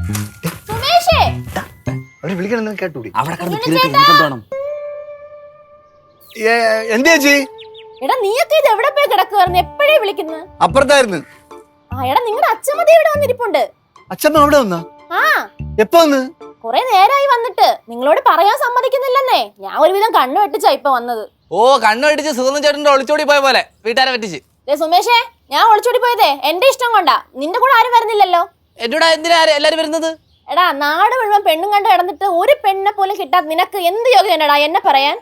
സുമേഷേ അവര് വിളിക്കണമെന്ന് കേട്ടൂടി. അവിടെ കിടന്ന് എന്ത് ചേച്ചി? എടാ നീയൊക്കെ ഇത് എവിടെ പോയി കിടക്കുവായിരുന്നു? എപ്പോഴേ വിളിക്കുന്നത്? അപ്പുറത്തായിരുന്നു. ആ എടാ നിങ്ങളുടെ അച്ഛമ്മതി ഇവിടെ വന്നിരിപ്പുണ്ട്. അച്ഛമ്മ അവിടെ വന്നാ? ആ എപ്പോ വന്ന്? കൊറേ നേരായി വന്നിട്ട്. നിങ്ങളോട് പറയാൻ സമ്മതിക്കുന്നില്ലെന്നേ. ഞാൻ ഒരുവിധം കണ്ണു വെട്ടിച്ചാ ഇപ്പൊ വന്നത്. ഓ കണ്ണു വെട്ടിച്ച് സുഗന്ധം ചേട്ടന്റെ ഒളിച്ചോടി പോയ പോലെ വീട്ടുകാരെ പറ്റിച്ച്. സുമേഷേ ഞാൻ ഒളിച്ചോടി പോയതേ എന്റെ ഇഷ്ടം കൊണ്ടാ. നിന്റെ കൂടെ ആരും വരുന്നില്ലല്ലോ. എന്നോട് എന്തിനാ എല്ലാരും വരുന്നത്? എടാ നാട് മുഴുവൻ പെണ്ണും കണ്ട് കിടന്നിട്ട് ഒരു പെണ്ണിനെ പോലും കിട്ടാത്ത നിനക്ക് എന്ത് യോഗ്യതടാ എന്നെ പറയാൻ?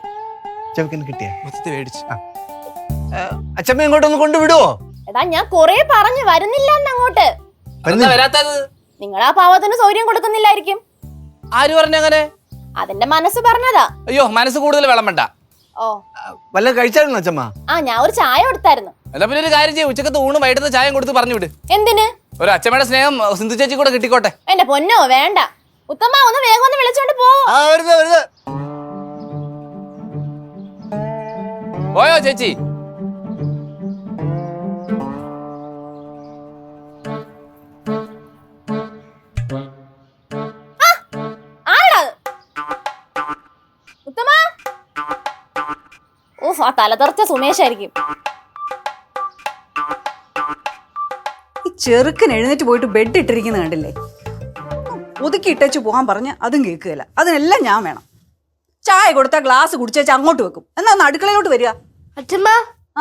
കിട്ടിയ മൊത്തത്തിൽ മേടിച്ചു. അച്ഛമ്മ ഇങ്ങോട്ടൊന്ന് കൊണ്ടുവിടുവോ? എടാ ഞാൻ കൊറേ പറഞ്ഞു വരുന്നില്ല അങ്ങോട്ട്. വരാത്തത് നിങ്ങൾ ആ പാവത്തിന് സൗകര്യം കൊടുക്കുന്നില്ലായിരിക്കും. ആര് പറഞ്ഞങ്ങനെ? അതിന്റെ മനസ്സ് പറഞ്ഞതാ. അയ്യോ മനസ്സ് കൂടുതൽ വെള്ളം വേണ്ട. ഓ വല്ല കഴിച്ചായിരുന്നു അച്ഛമ്മ? ആ ഞാൻ ഒരു ചായ കൊടുത്തായിരുന്നു. എന്നാ പിന്നെ ഒരു കാര്യം ചെയ്യും, ഉച്ചക്കത്തെ ഊണ് വൈകിട്ടത്തെ ചായം കൊടുത്ത് പറഞ്ഞു വിട്. എന്തിന്? ഒരു അച്ഛമ്മയുടെ സ്നേഹം സിന്ധു ചേച്ചി കൂടെ കിട്ടിക്കോട്ടെ. എന്റെ പൊന്നോ വേണ്ട. ഉത്തമ ഒന്ന് വേഗം ഒന്ന് വിളിച്ചോണ്ട് പോ. പോയോ ചേച്ചി? ഉത്തമ ഓഫ് ആ തലതെറിച്ച സുമേഷായിരിക്കും. ഈ ചെറുക്കൻ എഴുന്നേറ്റ് പോയിട്ട് ബെഡ് ഇട്ടിരിക്കുന്ന കണ്ടില്ലേ? ഒതുക്കി ഇട്ടേച്ച് പോകാൻ പറഞ്ഞ് അതും കേൾക്കുകയില്ല. അതിനെല്ലാം ഞാൻ വേണം. ചായ കൊടുത്താൽ ഗ്ലാസ് കുടിച്ചേച്ച് അങ്ങോട്ട് വെക്കും. എന്നാ ഒന്ന് അടുക്കളയിലോട്ട് വരിക. അച്ഛമ്മ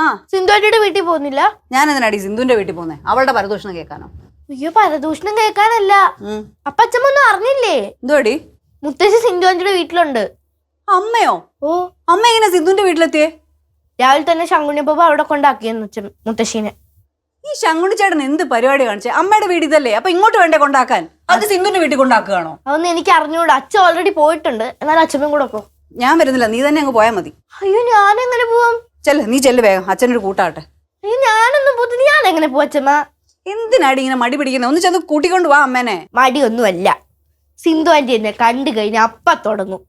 ആ സിന്ധുവാറ്റിയുടെ വീട്ടിൽ പോകുന്നില്ല? ഞാൻ എന്തിനാടി സിന്ധുവിന്റെ വീട്ടിൽ പോകുന്നേ? അവളുടെ പരദൂഷണം കേൾക്കാനോ? അയ്യോ പരദൂഷണം കേൾക്കാനല്ല. അപ്പൊ അച്ഛമ്മ ഒന്നും അറിഞ്ഞില്ലേ? എന്തുവാടി? മുത്തശ്ശി സിന്ധുവാറ്റിയുടെ വീട്ടിലുണ്ട്. അമ്മയോ? ഓ അമ്മ എങ്ങനെ സിന്ധുവിന്റെ വീട്ടിലെത്തിയേ? രാവിലെ തന്നെ ശങ്കുണ്ണിയപ്പ അവിടെ കൊണ്ടാക്കിയെന്ന് മുത്തശ്ശീനെ. ഈ ശങ്കുണ്ണി ചേട്ടൻ എന്ത് പരിപാടി കാണിച്ചേ? അമ്മയുടെ വീട് ഇതല്ലേ, അപ്പൊ ഇങ്ങോട്ട് വേണ്ടേ കൊണ്ടാക്കാൻ? അത് സിന്ധുവിന്റെ വീട്ടിൽ കൊണ്ടാക്കുകയാണോ? അതൊന്നും എനിക്ക് അറിഞ്ഞൂടാ. അച്ഛൻ ഓൾറെഡി പോയിട്ടുണ്ട്. എന്നാൽ അച്ഛമ്മയും കൂടെ പോ. ഞാൻ വരുന്നില്ല, നീ തന്നെ അങ്ങ് പോയാൽ മതി. അയ്യോ ഞാനെങ്ങനെ പോവാം? നീ ചെല്ല് വേഗം, അച്ഛനൊരു കൂട്ടാട്ടെ. അയ്യോ ഞാനൊന്നും പോത്തിന്. ഞാൻ എങ്ങനെ പോവാ അച്ഛമ്മ? എന്തിനാടി ഇങ്ങനെ മടി പിടിക്കുന്നത്? ഒന്ന് ചെന്ന് കൂട്ടിക്കൊണ്ട് പോവാ അമ്മേനെ. മടിയൊന്നുമല്ല. സിന്ധു ആന്റി എന്നെ കണ്ടു കഴിഞ്ഞാൽ അപ്പ തുടങ്ങും.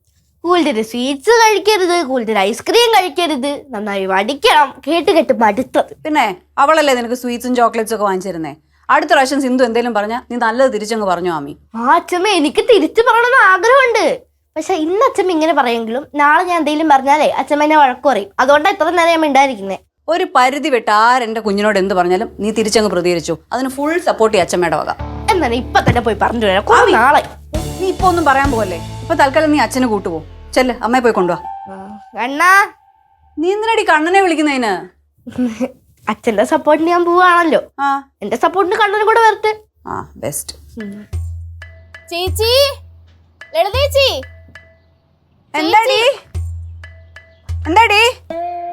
കൂടുതൽ സ്വീറ്റ്സ് കഴിക്കരുത്, കൂടുതൽ ഐസ്ക്രീം കഴിക്കരുത്, നന്നായി വടിക്കണം. കേട്ട് കേട്ട് മടുത്തത്. പിന്നെ അവളല്ലേ നിനക്ക് സ്വീറ്റ്സും ചോക്ലേറ്റ്സും ഒക്കെ വാങ്ങിച്ചിരുന്നേ? അടുത്ത പ്രാവശ്യം സിന്ധു എന്തെങ്കിലും പറഞ്ഞാൽ നീ നല്ലത് തിരിച്ചങ്ങ് പറഞ്ഞു ആമി. ആ അച്ഛമ്മ എനിക്ക് തിരിച്ചു പറയണമെന്ന് ആഗ്രഹമുണ്ട്. പക്ഷെ ഇന്ന് അച്ഛമ്മ ഇങ്ങനെ പറയെങ്കിലും നാളെ ഞാൻ എന്തെങ്കിലും പറഞ്ഞാലേ അച്ഛമ്മ എന്നെ വഴക്ക് പറയും. അതുകൊണ്ടാണ് ഇത്ര നേരം ഞാൻ മിണ്ടായിരിക്കുന്നേ. ഒരു പരിധി വിട്ട് ആരെന്റെ കുഞ്ഞിനോട് എന്ത് പറഞ്ഞാലും നീ തിരിച്ചങ്ങ് പ്രതികരിച്ചു. അതിന് ഫുൾ സപ്പോർട്ട് ഈ അച്ഛമ്മയുടെ വക. എന്നാണ് ഇപ്പൊ തന്നെ പോയി പറഞ്ഞു വരാം. നാളെ നീ ഇപ്പൊ ഒന്നും പറയാൻ പോകല്ലേ. ഇപ്പൊ തൽക്കാലം നീ അച്ഛനെ കൂട്ടുപോ. ചെല്ല്, അമ്മയെ പോയി കൊണ്ടുപോവാ. അണ്ണാ നീ എന്തിനാടി കണ്ണനെ വിളിക്കുന്നതിന്? അച്ഛന്റെ സപ്പോർട്ടിന് ഞാൻ പോവാണല്ലോ. എന്റെ സപ്പോർട്ടിന് കണ്ണനും കൂടെ വരട്ടെ. ബെസ്റ്റ്. ചേച്ചി, ലളിതേച്ചി. എന്താടി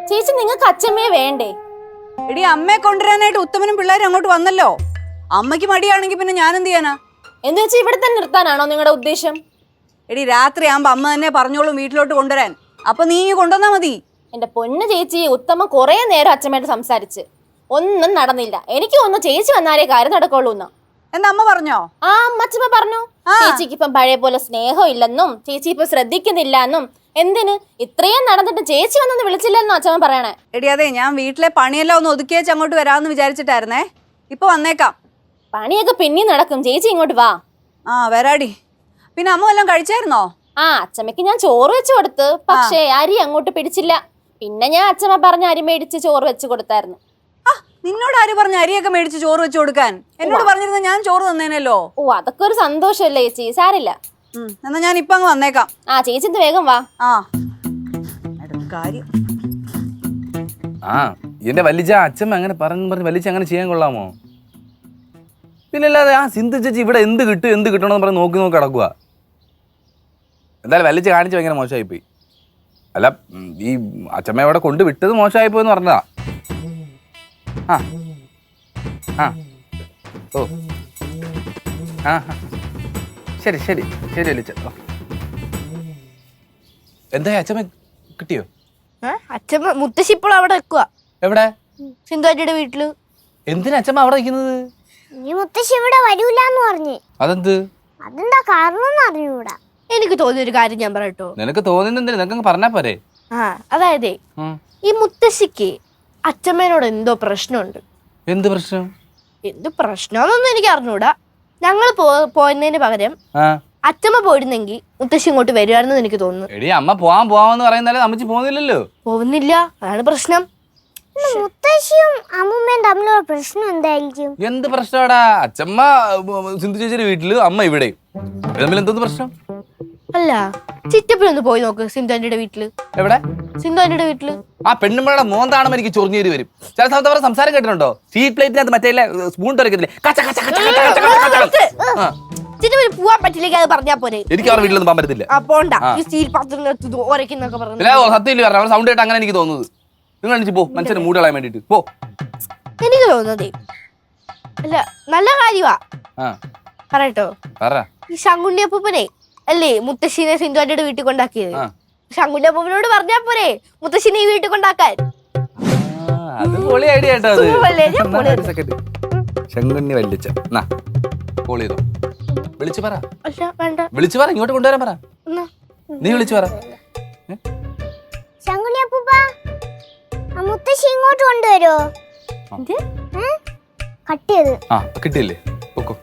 ചേച്ചി നിങ്ങൾക്ക് അച്ഛമ്മയെ വേണ്ടേ? എടി അമ്മയെ കൊണ്ടുവരാനായിട്ട് ഉത്തമനും പിള്ളേരും അങ്ങോട്ട് വന്നല്ലോ. അമ്മയ്ക്ക് മടിയാണെങ്കിൽ പിന്നെ ഞാൻ എന്ത് ചെയ്യാനാ? എന്ന് വെച്ചാൽ ഇവിടെ തന്നെ നിർത്താനാണോ നിങ്ങളുടെ ഉദ്ദേശം? എടി രാത്രി ആകുമ്പോ അമ്മ തന്നെ പറഞ്ഞോളും വീട്ടിലോട്ട് കൊണ്ടുവരാൻ. അപ്പൊ നീ കൊണ്ടുവന്നാ മതി. എന്റെ പൊന്ന് ചേച്ചി, ഉത്തമ കൊറേ നേരം അച്ഛമ്മയായിട്ട് സംസാരിച്ച് ഒന്നും നടന്നില്ല. എനിക്ക് ഒന്ന് ചേച്ചി വന്നാലേ കാര്യം നടക്കുള്ളൂ എന്നാ. എന്താ അമ്മ പറഞ്ഞോ? ആ അമ്മച്ചമ്മ പറഞ്ഞു. ചേച്ചിക്ക് ഇപ്പം പഴയ പോലെ സ്നേഹം ഇല്ലെന്നും ചേച്ചി ഇപ്പൊ ശ്രദ്ധിക്കുന്നില്ല എന്നും. എന്തിന് ഇത്രയും നടന്നിട്ട് ചേച്ചി വന്നൊന്ന് വിളിച്ചില്ലെന്നോ അച്ഛമ്മ പറയണേ? എടി അതെ, ഞാൻ വീട്ടിലെ പണിയെല്ലാം ഒന്ന് ഒതുക്കിയേച്ച് അങ്ങോട്ട് വരാമെന്ന് വിചാരിച്ചിട്ടായിരുന്നേ. ഇപ്പൊ വന്നേക്കാം. പണിയൊക്കെ പിന്നെയും നടക്കും. ചേച്ചി ഇങ്ങോട്ട് വാ. വരാടി. പിന്നെ അമ്മ വല്ലതും കഴിച്ചായിരുന്നോ? അച്ഛമ്മക്ക് ഞാൻ ചോറ് വെച്ച് കൊടുത്ത്. പക്ഷേ അരി അങ്ങോട്ട് പിടിച്ചില്ല. പിന്നെ ഞാൻ അച്ഛമ്മ പറഞ്ഞ അരി മേടിച്ച് ചോറ് വെച്ച് കൊടുത്തായിരുന്നു. നിന്നോട് ആര് പറഞ്ഞ അരിയൊക്കെ മേടിച്ച് ചോറ് വെച്ച് കൊടുക്കാൻ? എന്നോട് പറഞ്ഞിരുന്ന ഞാൻ ചോറ് തന്നേനല്ലോ. ഓ അതൊക്കെ ഒരു സന്തോഷമല്ലേ ചേച്ചി, സാരില്ല. എന്നാ ഞാൻ ഇപ്പൊ അങ്ങ് വന്നേക്കാം. ചേച്ചി ഇത് വേഗം വാ. കാര്യം എന്റെ വലിച്ച അച്ഛമ്മ അങ്ങനെ പറഞ്ഞ് വലിച്ച അങ്ങനെ ചെയ്യാൻ കൊള്ളാമോ? പിന്നെ അല്ലാതെ സിന്ധു ചേച്ചി ഇവിടെ എന്ത് കിട്ടണമെന്ന് പറഞ്ഞ് നോക്കി കിടക്കുക. എന്തായാലും വലിച്ച കാണിച്ച് ഭയങ്കര മോശമായിപ്പോയി. അല്ല ഈ അച്ഛമ്മ ഇവിടെ കൊണ്ട് വിട്ടത് മോശമായിപ്പോയെന്ന് പറഞ്ഞതാ. ഓ ശരി ശരി ശരി വലിച്ച. എന്താ അച്ഛമ്മ കിട്ടിയോ? അച്ഛമ്മ മുത്തശ്ശി ഇപ്പോൾ അവിടെ വെക്കുക. എവിടെ? സിന്ധുവാറ്റിയുടെ വീട്ടില്. എന്തിനാ അച്ഛമ്മ അവിടെ നിൽക്കുന്നത്? നീ മുത്തശ്ശി ഇവിടെ വരൂലെന്ന് പറഞ്ഞു. അതെന്ത്? അതെന്താ കാരണം അറിഞ്ഞൂടാ. എനിക്ക് തോന്നിയൊരു കാര്യം ഞാൻ പറയട്ടോ. നിനക്ക് തോന്നുന്നെന്തിനാ? നിനക്ക് പറഞ്ഞാ പോരെ. അതായത് ഈ മുത്തശ്ശിക്ക് അച്ഛമ്മേനോട് എന്തോ പ്രശ്നമുണ്ട്. എന്ത് പ്രശ്നം? എന്ത് പ്രശ്നമാണെന്നൊന്നും എനിക്ക് അറിഞ്ഞൂടാ. ഞങ്ങൾ പോയതിന് പകരം ആ അച്ഛമ്മ പോയിരുന്നെങ്കിൽ മുത്തശ്ശി ഇങ്ങോട്ട് വരുമായിരുന്നു എനിക്ക് തോന്നുന്നു. എടി അമ്മ പോവാന്ന് പറയുന്നാലേ അമ്മച്ചി പോകുന്നില്ലല്ലോ. പോകുന്നില്ല, അതാണ് പ്രശ്നം. മുത്തശ്ശിയും അമ്മൂമ്മയും തമ്മിലുള്ള പ്രശ്നം എന്തായിരിക്കും? എന്ത് പ്രശ്നമാടാ? അച്ഛമ്മ സിന്ധു ചേച്ചിയുടെ വീട്ടില്, അമ്മ ഇവിടെ, തമ്മിൽ എന്തൊന്ന് പ്രശ്നം? അല്ല, ചിറ്റപ്പിലൊന്ന് പോയി നോക്ക് സിന്ധു ആന്റിയുടെ വീട്ടില്. എവിടെ? സിന്ധു ആന്റിയുടെ വീട്ടില്. ആ പെണ്ണുമ്പഴയുടെ മോന്താണെന്ന് എനിക്ക് ചൊറിഞ്ഞേരി വരും. ചില സമയത്ത് അവരുടെ സംസാരം കേട്ടിട്ടുണ്ടോ? സ്റ്റീൽ പ്ലേറ്റിനകത്ത് മറ്റേ സ്പൂൺ തുറക്കത്തില്ലേ? ചിറ്റപ്പിന് പോവാൻ പറ്റില്ലെങ്കിൽ അത് പറഞ്ഞാ പോരെ. എനിക്ക് അവരുടെ വീട്ടിലൊന്നും പോകാൻ പറ്റത്തില്ല. ആ പോണ്ട, ഈ സ്റ്റീൽ പാത്രത്തിനകത്ത് ഓരക്കുന്നൊക്കെ പറഞ്ഞു. സത്യമില്ല പറഞ്ഞു, അവരുടെ സൗണ്ട് കേട്ട് അങ്ങനെ എനിക്ക് തോന്നുന്നത്. നിങ്ങൾ എണീച്ച് പോ, മനുഷ്യനെ മൂട് കളയാൻ വേണ്ടിട്ട് പോ. എനിക്ക് തോന്നുന്നതേ അല്ല, നല്ല കാര്യമാ. ആ പറയട്ടോ, പറ. ഈ ശങ്കുണ്ണിയപ്പൂപ്പനെ അല്ലേ മുത്തശ്ശീനെ സിന്ധു ആന്റിയുടെ വീട്ടിൽ കൊണ്ടാക്കിയത്. ശങ്കുണ്ണിയപ്പൂപ്പനോട് പറഞ്ഞാ പോരെ മുത്തശ്ശീനെ ഈ വീട്ടിൽ കൊണ്ടാക്കാൻ. അത് പൊളി ഐഡിയ കേട്ടോ. അത് സുഖമല്ലേ? ഞാൻ പൊളി. ഒരു സെക്കൻഡ്. ശങ്കുണ്ണി വല്ലിച്ച കോൾ ചെയ്തോ, വിളിച്ചു പറ. അല്ല വേണ്ട, വിളിച്ചു പറ, ഇങ്ങോട്ട് കൊണ്ടുവരാൻ പറ. എന്നാ നീ വിളിച്ചു പറ. ശങ്കുണ്ണിയപ്പൂപ്പ, ആ മുത്തശ്ശി ഇങ്ങോട്ട് കൊണ്ടുവരുമോ? കട്ടിയത് ആ കിട്ടിയില്ലേ? പൊക്കോ.